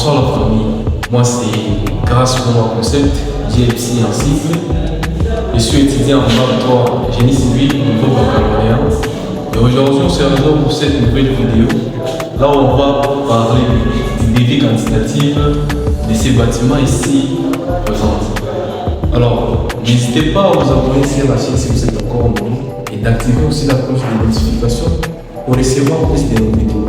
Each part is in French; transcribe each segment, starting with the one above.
Bonsoir la famille, moi c'est grâce au mon concept, GFC en cycle. Je suis étudiant en Master 3 Génie civil niveau baccalauréat. Et aujourd'hui on se retrouve pour cette nouvelle vidéo. Là on va parler du défi quantitatif de ces bâtiments ici présents. Alors n'hésitez pas à vous abonner sur la chaîne si vous êtes encore en ligne et d'activer aussi la cloche de notification pour recevoir plus de nos vidéos.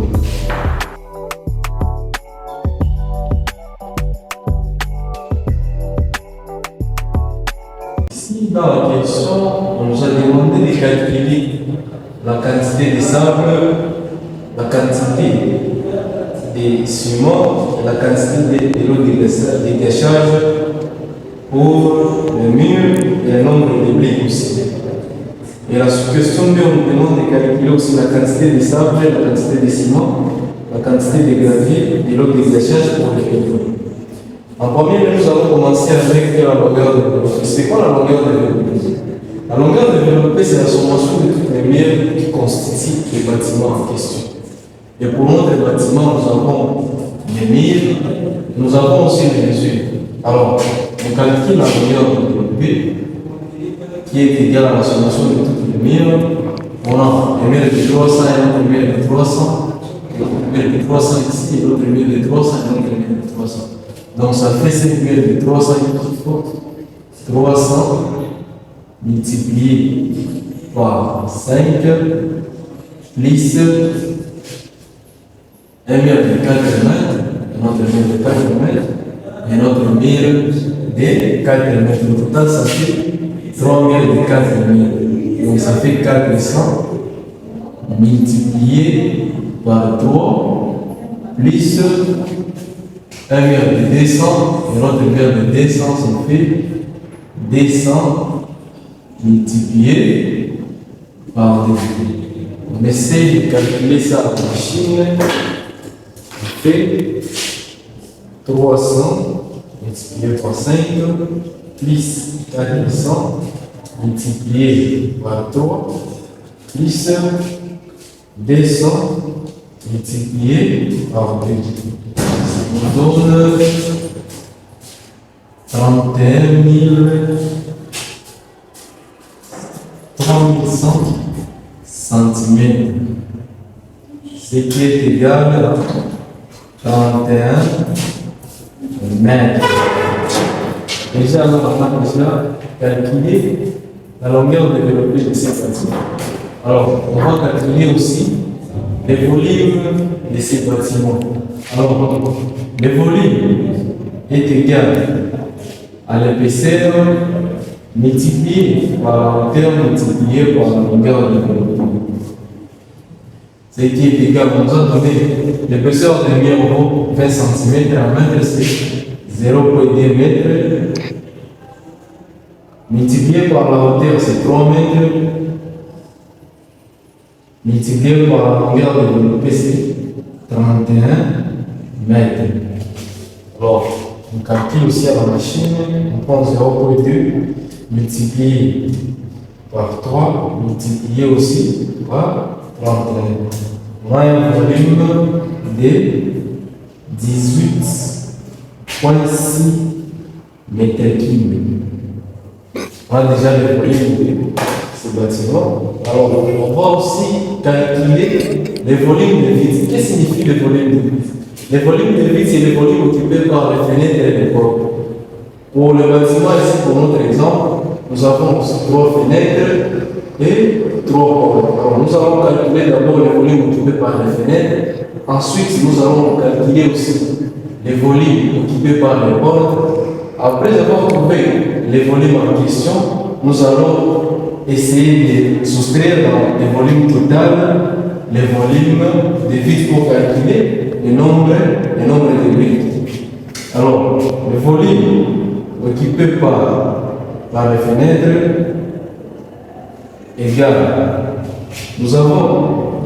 Ici, dans la question, on nous a demandé de calculer la quantité de sable, la quantité de ciment et la quantité de l'eau de décharge pour le mur et le nombre de briques aussi. Et la question 2, on nous demande de calculer aussi la quantité de sable, la quantité de ciment, la quantité de gravier et l'eau de décharge pour les murs. En premier lieu, nous allons commencer avec la longueur développée. C'est quoi la longueur développée? La longueur développée, c'est la sommation de toutes les murs qui constituent les bâtiments en question. Et pour notre bâtiment, nous avons les murs, nous avons aussi les mesures. Alors, on calcule la longueur développée qui est égale à la sommation de toutes les murs. On a les murs de 300 et l'autre mur de 300, l'autre mur de 300 ici, et l'autre mur de 300 et l'autre mur de 300. Donc ça fait 5 murs de 300 qu'il faut 300 multiplié par 5 plus 1 mur de 4 mètres, un autre mur de 4 mètres, et un autre mur de 4 mètres. Au total, ça fait 3 murs de 4 mètres. Donc ça fait 400 multiplié par 3 plus 1 mur de 200 et l'autre mur de 200, ça fait 200 multiplié par 2. On essaie de calculer ça à la machine. On fait 300 multiplié par 5 plus 400 multiplié par 3 plus 200 multiplié par 2. On donne 3100 cm, ce qui est égal à 31 mètres. Déjà, on a déjà calculé la longueur développée de ces bâtiments. Alors, on va calculer aussi les volumes de ces bâtiments. Alors, le volume est égal à l'épaisseur multiplié par la hauteur multiplié par la longueur développée. Ce qui est égal, on nous a donné l'épaisseur de mur 20 cm en mètres, c'est 0,2 mètres. Multiplié par la hauteur, c'est 3 mètres. Multiplié par la longueur développée, c'est 31 mètres. Alors, on calcule aussi à la machine, on prend 0,2 multiplié par 3, multiplié aussi par 31. On a un volume de 18,6 mètres cubes. On a déjà le volume de ce bâtiment. Alors, on va aussi calculer les volumes de vide. Qu'est-ce que signifie le volume de vide? Les volumes de vide, c'est les volumes occupés par les fenêtres et les portes. Pour le bâtiment, ici, pour notre exemple, nous avons 3 fenêtres et 3 portes. Alors, nous allons calculer d'abord les volumes occupés par les fenêtres. Ensuite, nous allons calculer aussi les volumes occupés par les portes. Après avoir trouvé les volumes en question, nous allons essayer de soustraire dans les volumes total les volumes de vide pour calculer le nombre de briques. Alors, le volume occupé par les fenêtres égale. Nous avons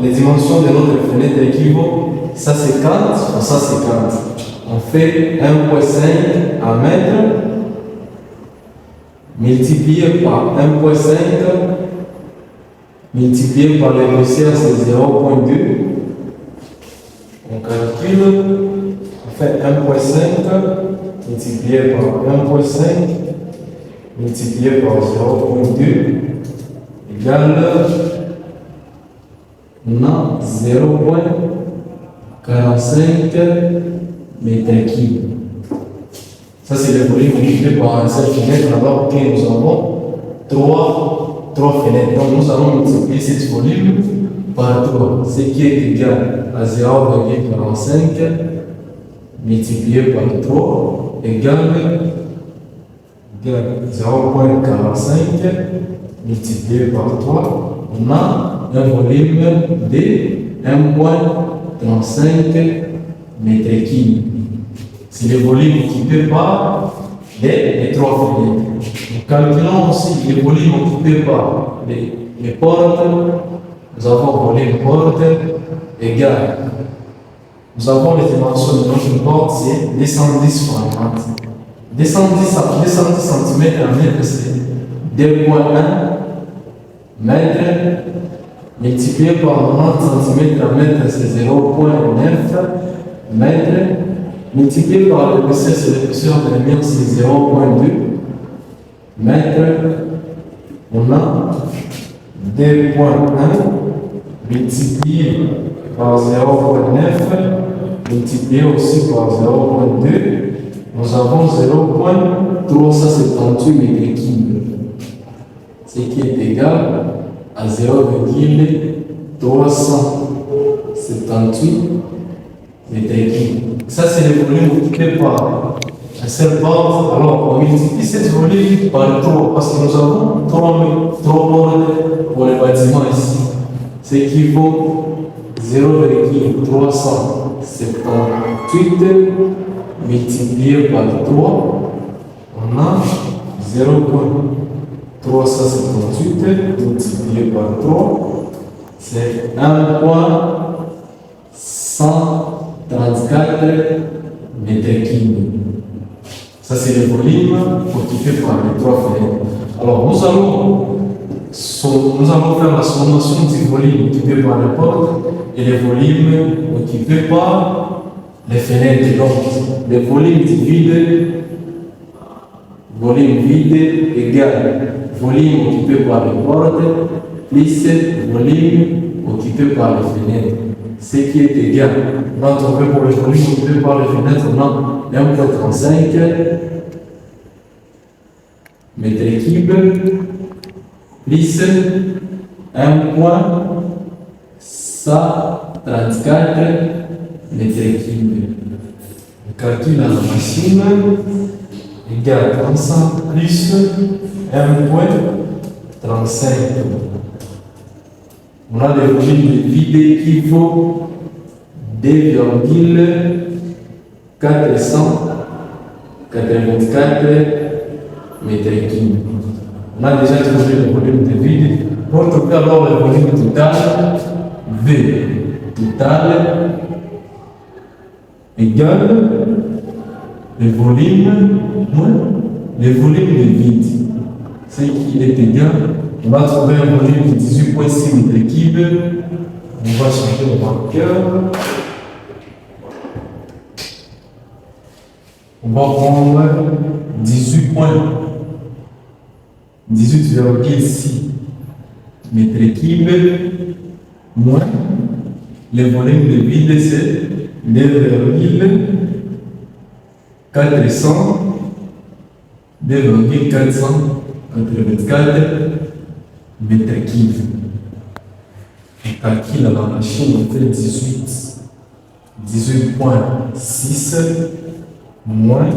les dimensions de notre fenêtre qui vont, ça c'est 40, ça c'est 40. On fait 1,5 à mètre multiplié par 1,5 multiplié par l'épaisseur, c'est 0,2. On calcule, on fait 1,5 multiplié par 1,5 multiplié par 0,2 égale, on a 0,45 mètres cubes. Ça, c'est le volume occupé par un seul fenêtre. Alors que nous avons trois fenêtres. Donc, nous allons multiplier ce volume par 3, ce qui est égal à 0,45 multiplié par 3 égale 0,45 multiplié par 3. On a un volume de 1,35 mètres cubes. C'est le volume occupé par les trois fenêtres. Nous calculons aussi le volume occupé par les portes. Nous avons volume porte égal. Nous avons les dimensions de notre porte, c'est 210 fois 30. 210 cm à mètre, c'est 2,1 mètres. Multiplié par 90 cm à mètre, c'est 0,9 mètres. Multiplié par l'épaisseur, c'est l'épaisseur de la mienne, c'est 0,2 mètres. On a 2,1 multiplié par 0,9 multiplié aussi par 0,2. Nous avons 0,378 mètres cubes, ce qui est égal à 0,378 mètres cubes. Ça, c'est le volume occupé par un seul porte. Alors, on multiplie ce volume par 3 parce que nous avons 3 portes pour le bâtiment ici. Ce qui vaut 0,378 multiplié par 3. On a 0,378 multiplié par 3. C'est 1,134 mètres cubes. Ça, c'est le volume occupé par les trois fenêtres. Alors, nous allons faire la sommation du volume occupé par les portes et le volume occupé par les fenêtres. Donc, le volume vide égale volume occupé par les portes plus volume occupé par les fenêtres. Ce qui est égal, on va trouver pour le volume occupé par les fenêtres, on a 1,35 mètres cubes plus 1,134 mètres cubes. On calcule à la machine égale 35 plus 1,35. On a le volume de vide qui vaut 2,484 mètres cubes. On a déjà trouvé le volume de vide. Pour trouver alors le volume total, V total égale le volume moins le volume de vide. C'est qu'il est égal. On va trouver un volume de 18,6 mètres cubes. On va changer le marqueur. On va prendre 18,6 mètres cubes moins le volume de vide, c'est 2,484 mètres cubes. On calcule à la machine, on fait 18,6 moins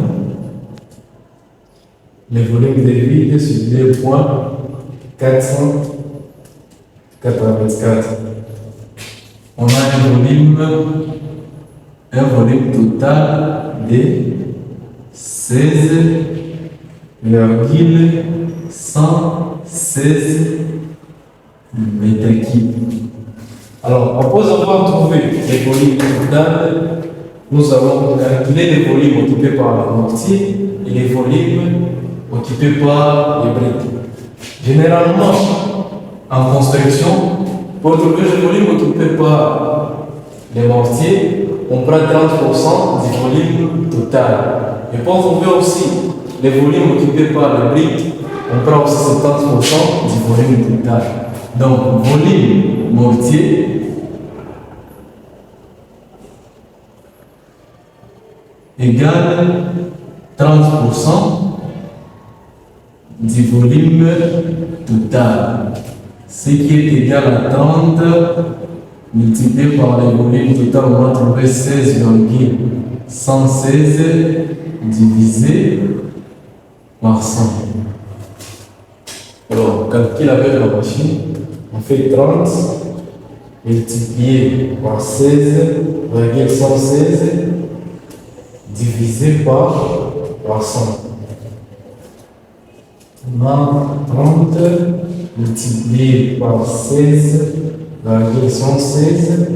le volume de vide sur 2,484. On a un volume total de 16,116 mètres cubes. Alors, après avoir trouvé les volumes total, nous allons calculer les volumes occupés par le mortier et les volumes occupés par les briques. Généralement, en construction, pour trouver les volumes occupés par les mortiers, on prend 30% du volume total. Et pour trouver aussi les volumes occupés par les briques, on prend aussi 70% du volume total. Donc, volume mortier égale 30% du volume total. Ce qui est égal à 30 multiplié par le volume total, on va trouver 16,116 divisé par 100. Alors, calcul avec la machine, on fait 30 multiplié par 16,116 divisé par 100. On a 30 multiplié par 16,116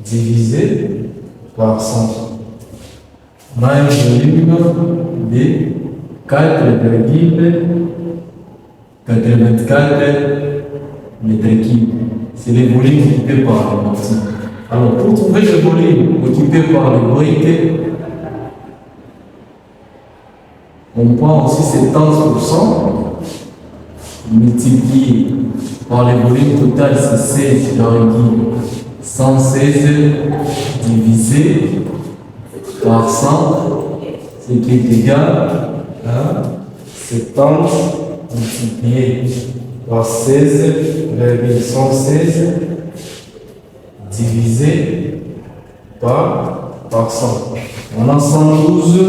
divisé par 100. On a un volume de 4,84 mètres cubes. C'est le volume occupé par les mortiers. Alors, pour trouver le volume occupé par les briques, on prend aussi 70% multiplié par le volume total, c'est 16,116 divisé par 100, ce qui est égal à 70 multiplié par 16,116 divisé par 100. On a 112.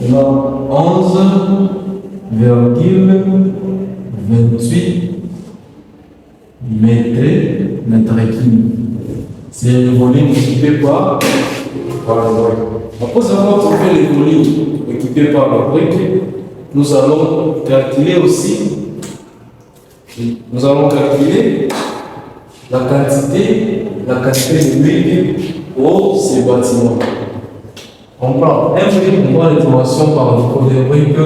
On a 11,28 mètres cubes. C'est le volume occupé par le brique. Après avoir trouvé le volume occupé par le brique, nous allons calculer aussi, la quantité de briques pour ces bâtiments. On prend un brique, on prend l'information par défaut des briques.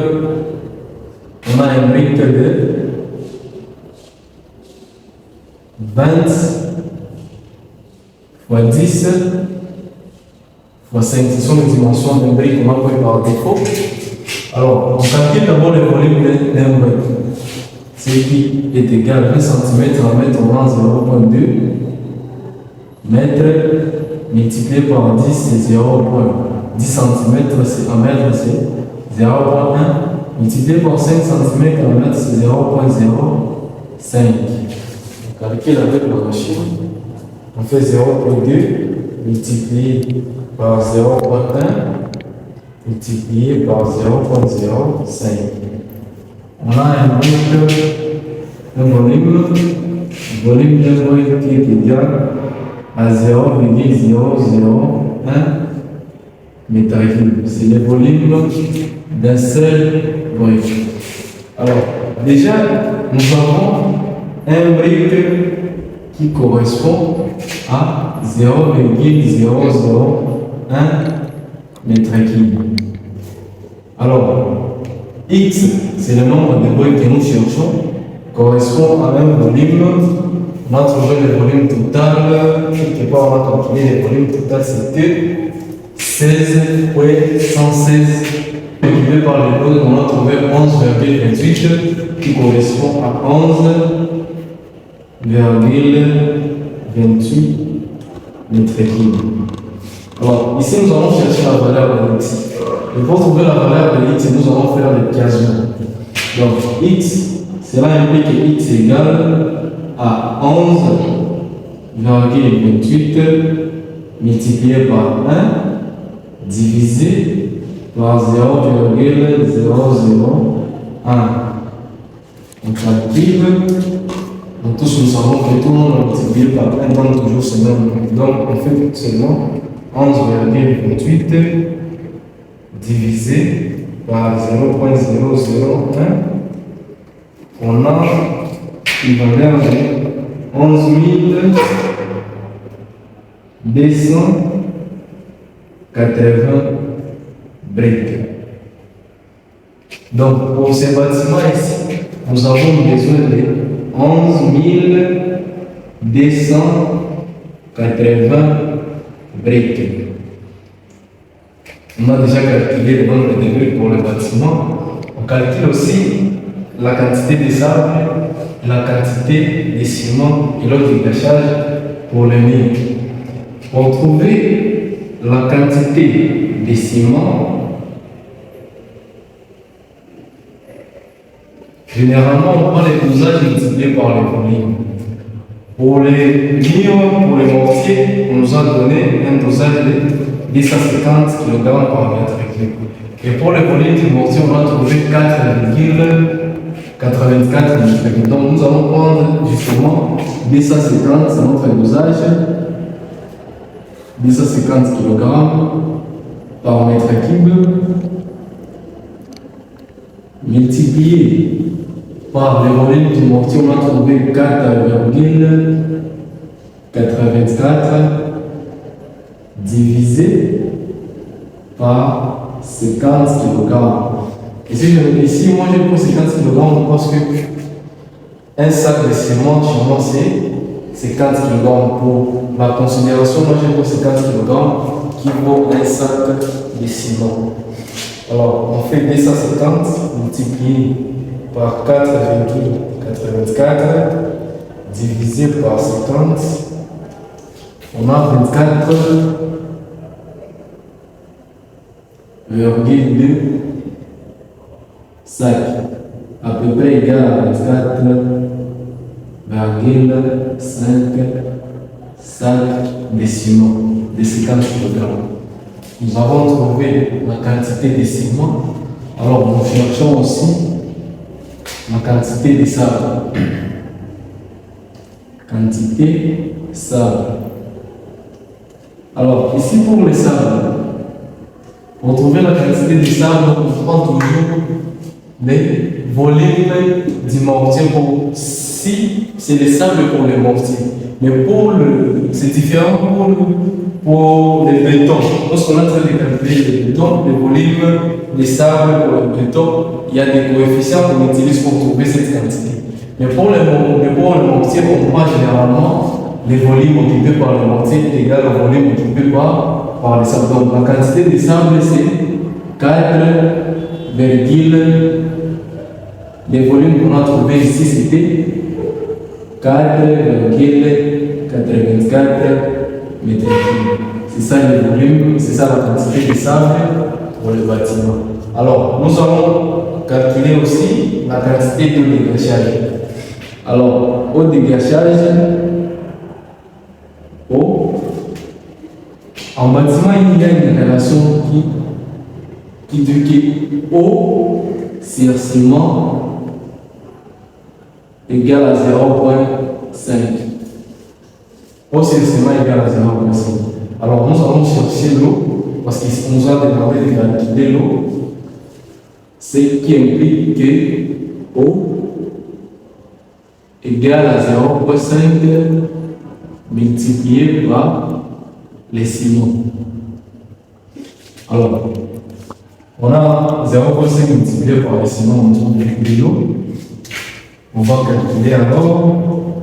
On a un brique de 20 fois 10 fois 5. Ce sont les dimensions d'un brique qu'on a pris par défaut. Alors, on calcule d'abord le volume d'un brique. Ce qui est égal à 20 cm en mètre, on a 0,2 mètres multiplié par 10, c'est 0,10 cm en mètre, c'est 0,1. Multiplié par 5 cm en mètre, c'est 0,05. On calcule avec la machine. On fait 0,2 multiplié par 0,1 multiplié par 0,05. On a un volume d'un brique qui est égal à 0,001 mètre cube. C'est le volume d'un seul brique. Alors, déjà, nous avons un brique qui correspond à 0,001 mètre cube. Alors, X, c'est le nombre de briques que nous cherchons, correspond à un volume. On a trouvé le volume total, quelque part on a calculé le volume total, c'était 16,116. Multiplié par les blocs, on a trouvé 11,28 qui correspond à 11,28 mètres cubes. Alors, ici nous allons chercher la valeur de X. Et pour trouver la valeur de X, nous allons faire l'équation. Donc, X, cela implique que X égale à 11,28 multiplié par 1 divisé par 0,001. On calcule. Donc tous nous savons que tout le monde multiplié par 1 donne toujours ce même nombre. Donc on fait seulement 11,28 divisé par 0,001. On a une valeur de 11 280 briques. Donc pour ces bâtiments ici, nous avons besoin de 11 280 80 briques. On a déjà calculé le nombre de briques pour le bâtiment. On calcule aussi la quantité de sable, la quantité de ciment et l'autre dégagage pour le mur. Pour trouver la quantité de ciment, généralement on prend les dosages multipliés par les volumes. Pour les murs, pour les mortiers, on nous a donné un dosage de 250 kg par mètre cube. Et pour le volume du mortier, on a trouvé 4,84 mètres. Donc nous allons prendre justement 250, c'est notre dosage, 250 kg par mètre cube, multiplié par le volume du mortier, on a trouvé 4,84 divisé par 50 kg. Et si je mets ici, moi je prends 50 kg parce que un sac de ciment chez moi c'est 50 kg. Pour ma considération, moi je prends 50 kg qui vaut un sac de ciment. Alors on fait 250 multiplié par 4,84 divisé par 50, on a 24,2 sacs, à peu près égal à 24,5 sacs de ciment de 50 kg. Nous avons trouvé la quantité de ciment, alors nous cherchons aussi la quantité de sable. Quantité sable. Alors, ici pour le sable, pour trouver la quantité de sable, on prend toujours les volumes du mortier. Si c'est le sable pour le mortier, mais c'est différent pour le béton. Lorsqu'on a en train de calculer le béton, le volume de sable pour le béton, il y a des coefficients qu'on utilise pour trouver cette quantité. Mais pour le mortier, on prend généralement les volumes occupés par le mortier égal au volume occupé par le sable. Donc la quantité de sable, c'est 4, les volumes qu'on a trouvés ici, c'était 4,84 mètres cubes. C'est ça le volume, c'est ça la quantité de sable pour le bâtiment. Alors, nous allons calculer aussi la quantité d'eau dégagage. Alors, eau dégagage, en bâtiment, il y a une relation qui dit que eau sur ciment égale à 0,5. Eau sur ciment égale à 0,5. Alors, nous allons chercher l'eau, parce qu'on nous a demandé de calculer l'eau, ce qui implique que eau égale à 0,5 multiplié par les ciments. Alors, on a 0,5 multiplié par les ciments, on trouve l'eau. On va calculer alors.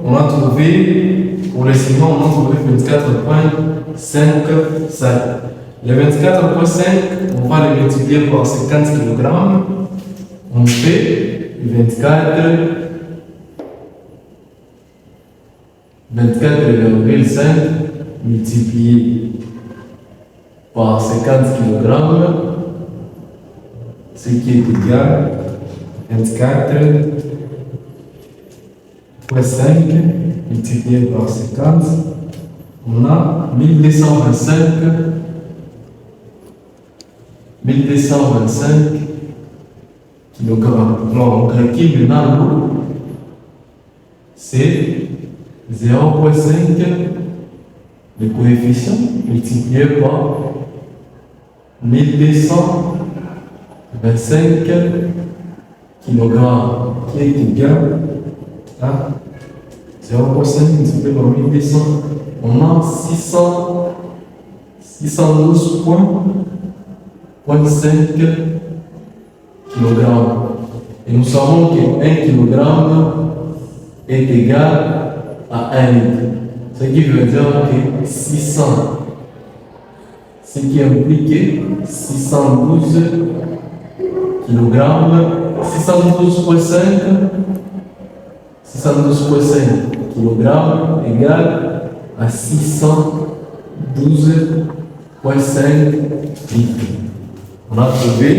On a trouvé, pour les ciments, on a trouvé 24,5 sacs. Les 24,5, on va les multiplier par 50 kg. On fait 24,5 multiplié par 50 kg, ce qui est égal à 24,5 multiplié par 50, on a 1225 kg. Alors, on calcule maintenant l'eau, c'est 0,5 le coefficient multiplié par 1225 kg qui est égal à 0,5 multiplié par 1200. On a 612,5 kg. Et nous savons que 1 kg est égal à 1 litre. Ce qui veut dire que 600, ce qui implique 612 kg, 612,5 kg égale à 612,5 litres. On a trouvé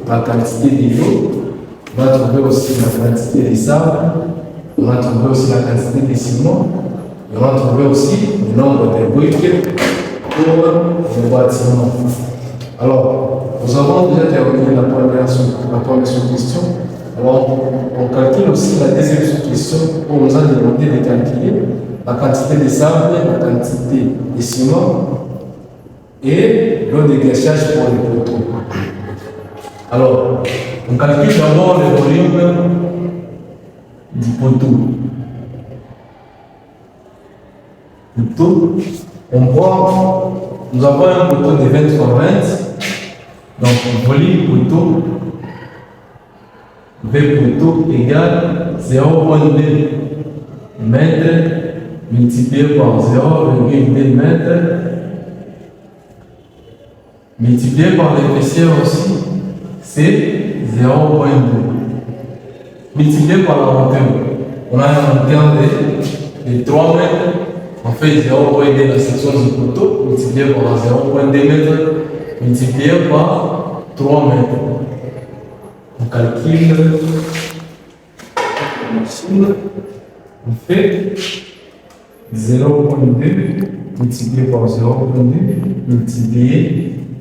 la quantité d'eau, on a trouvé aussi la quantité de sable, on a trouvé aussi la quantité de ciment, et on a trouvé aussi le nombre de briques pour le bâtiment. Alors, nous avons déjà terminé la première sous-question. Alors, on calcule aussi la deuxième sous-question où on nous a demandé de calculer la quantité de sable, la quantité de ciment et l'eau de gâchage pour les poteaux. Alors, on calcule d'abord le volume du poteau. Nous avons un poteau de 20 x 20, donc le volume poteau, V poteau égale 0,2 mètres multiplié par 0,2 mètres multiplié par l'épaisseur aussi, c'est 0,2. Multiplié par la hauteur, on a un hauteur de 3 mètres. On fait 0,2 la section du poteau multiplié par 0,2 mètres multiplié par 3 mètres. On calcule la machine. On fait 0,2 multiplié par 0,2 multiplié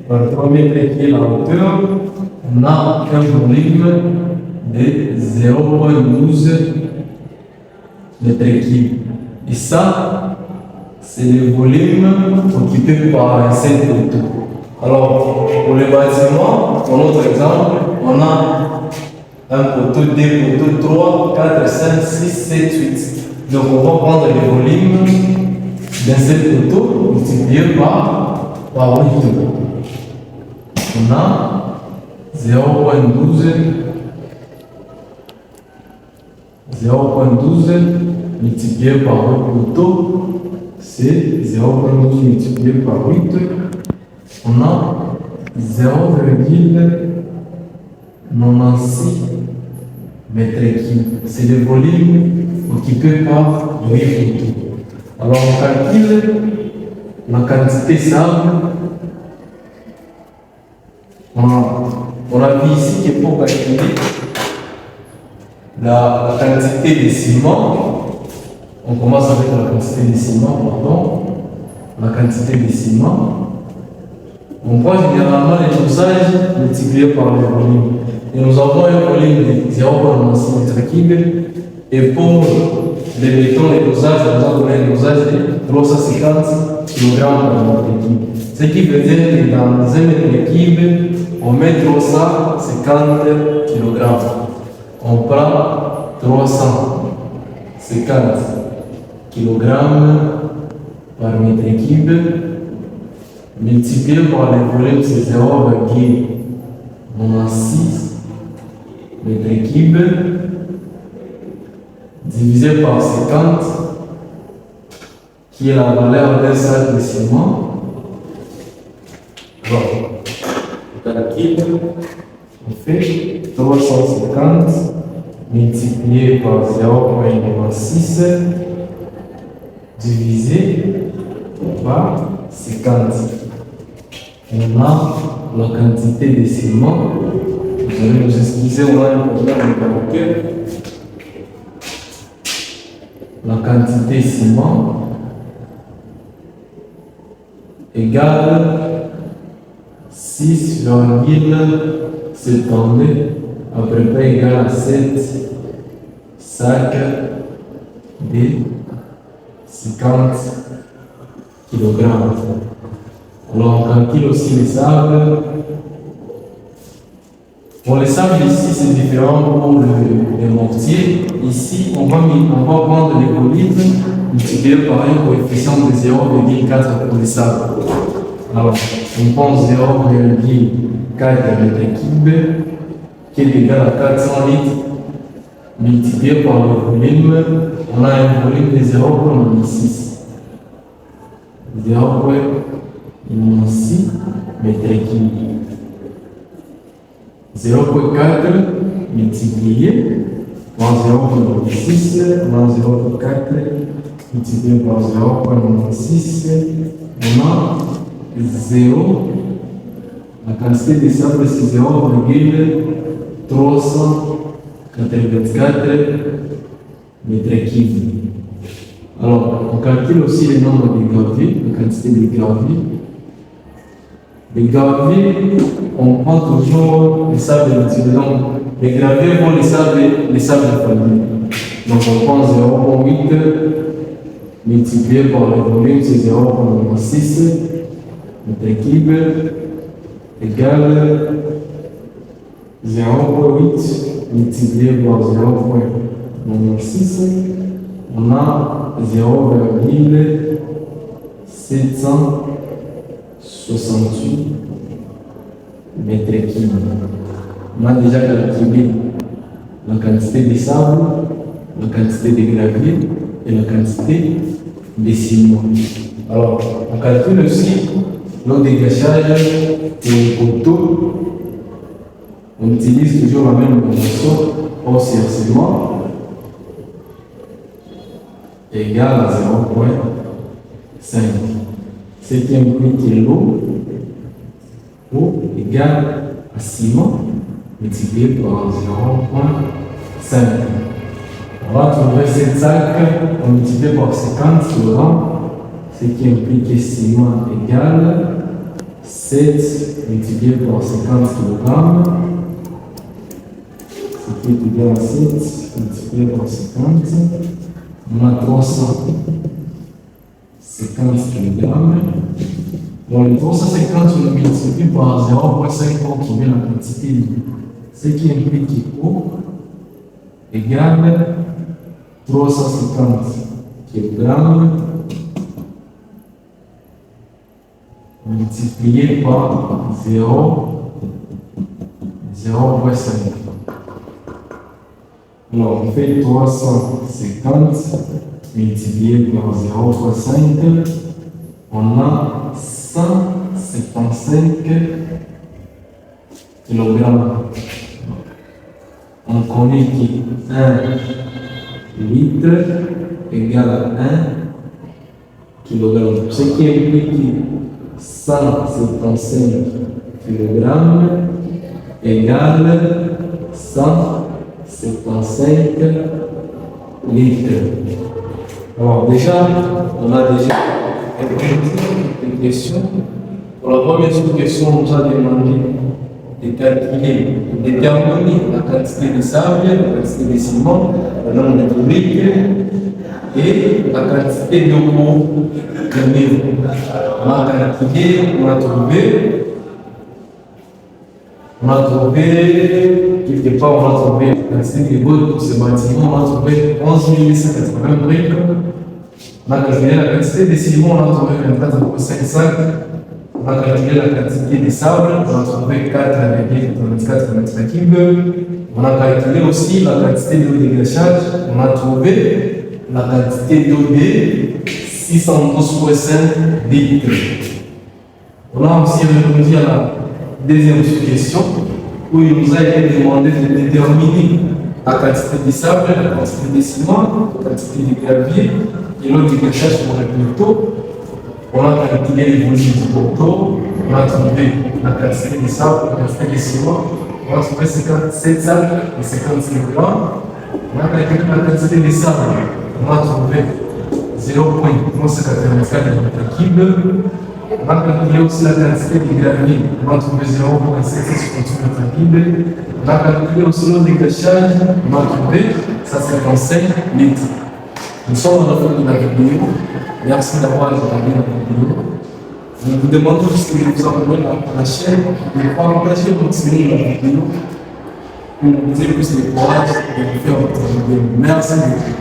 par 3 mètres qui est la hauteur. On a un volume de 0,12 mètres cubes. Et ça, c'est le volume occupé par un seul poteau. Alors, pour le bâtiment, pour notre exemple, on a un poteau, deux poteaux, 3, 4, 5, 6, 7, 8. Donc, on va prendre le volume d'un seul poteau multiplié par 8. On a 0,12 multiplié par 8 poteaux. C'est 0,12 multiplié par 8, on a 0,96 mètres cubes. C'est le volume occupé par 8 poteaux. Alors on calcule la quantité de sable. On a vu ici que pour calculer la quantité de ciment, on commence avec la quantité de ciment, la quantité de ciment. On prend généralement les dosages multipliés par le volume. Et nous avons un volume de 0,96 mètres cubes. Et pour les bétons, les dosages, nous avons donné un dosage de 350 kg par mètre cube. Ce qui veut dire que dans un mètre cube, on met 350 kg. On prend 350 kg par mètre cube multiplié par le volume, c'est 0,96 mètres cubes divisé par 50 qui est la valeur d'un sac de ciment. Bon, on calcule, on fait 350 multiplié par 0,96 divisé par 50. On a la quantité de ciment. Vous allez nous excuser, on a un problème de calcul. La quantité de ciment égale 6,72 à peu près égal à 7 sacs de 50 kg. Alors on calcule aussi les sables. Pour les sables ici c'est différent pour le mortier. Ici on va prendre les volumes multipliés par un coefficient de 0,4 pour les sables. Alors on prend 0,4 mètres cubes qui est égal à 400 litres multiplié par le volume. On a un volume de 0,96. 0,96 mètres cubes. 0,4 multiplié par 0,6 moins 0,4 multiplié par 0,96, on a 0. La quantité de sable, c'est 0,384 mètres cubes. Alors, on calcule aussi le nombre de graviers, la quantité de graviers. Les graviers, on prend toujours les sables multipliés. Donc, les graviers vont les sables familles. Donc, on prend 0,8 multiplié par le volume, c'est 0,6 mètres cubes égale 0,8 multiplié par 0,6. On a 0,768 mètres cubes. On a déjà calculé la quantité de sable, la quantité de gravier et la quantité de ciment. Alors, on calcule aussi le dégagage des poteaux. On utilise toujours la même notation au ciment égale à 0,5. Ce qui implique que l'eau égale à ciment multiplié par 0,5. On va trouver cette sac multiplié par 50 kg, ce qui implique que ciment égale 7 multiplié par 50 kg, ce qui est égal à 7 multiplié par 50. On a 350 kg. Bon, les 350, on le multiplie par 0,5 pour trouver la quantité libre. Ce qui implique que eau égale 350 kg multiplié par 0,5. Alors, on fait 350 multiplié par 0,5. On a 175 kg. On connaît que 1 litre égale à 1 kg. Ce qui implique que 175 kg égale 175 litres. Alors déjà, on a déjà une question. Pour la première question, on nous a demandé de calculer, de déterminer la quantité de sable, la quantité de ciment, le nombre de briques et la quantité de eau de niveau. On a calculé, on a trouvé, quelque part, on a trouvé la quantité de eau pour ce bâtiment, on a trouvé 11 180 briques. On a calculé la quantité de ciment, on a trouvé 24,5 sacs. On a calculé la quantité de sable, on a trouvé 4,94 mètres cubes. On a calculé aussi la quantité d'eau de dégagage, on a trouvé la quantité d'eau de 612,5 litres. On a aussi répondu à la deuxième question où il nous a été demandé de déterminer la quantité de sable, la quantité de ciment, la quantité de gravier et l'eau de dégagage pour le poteau. On a calculé les volumes du poteau, on a trouvé la quantité de sable, la quantité de ciment, on a trouvé 57 sacs et 55 grammes. On a calculé la quantité de sable, on a trouvé 0,384 mètres cubes. On a calculé aussi la quantité de gravier, on a trouvé 0,768 mètres cubes. On a calculé aussi l'eau de dégagage, on a trouvé 155 litres. Nous sommes à la fin de la vidéo. Merci d'avoir regardé la vidéo. Nous vous demandons juste de vous abonner à la chaîne et de partager votre vidéo pour nous aider plus de courage et de faire votre vidéo. Merci beaucoup.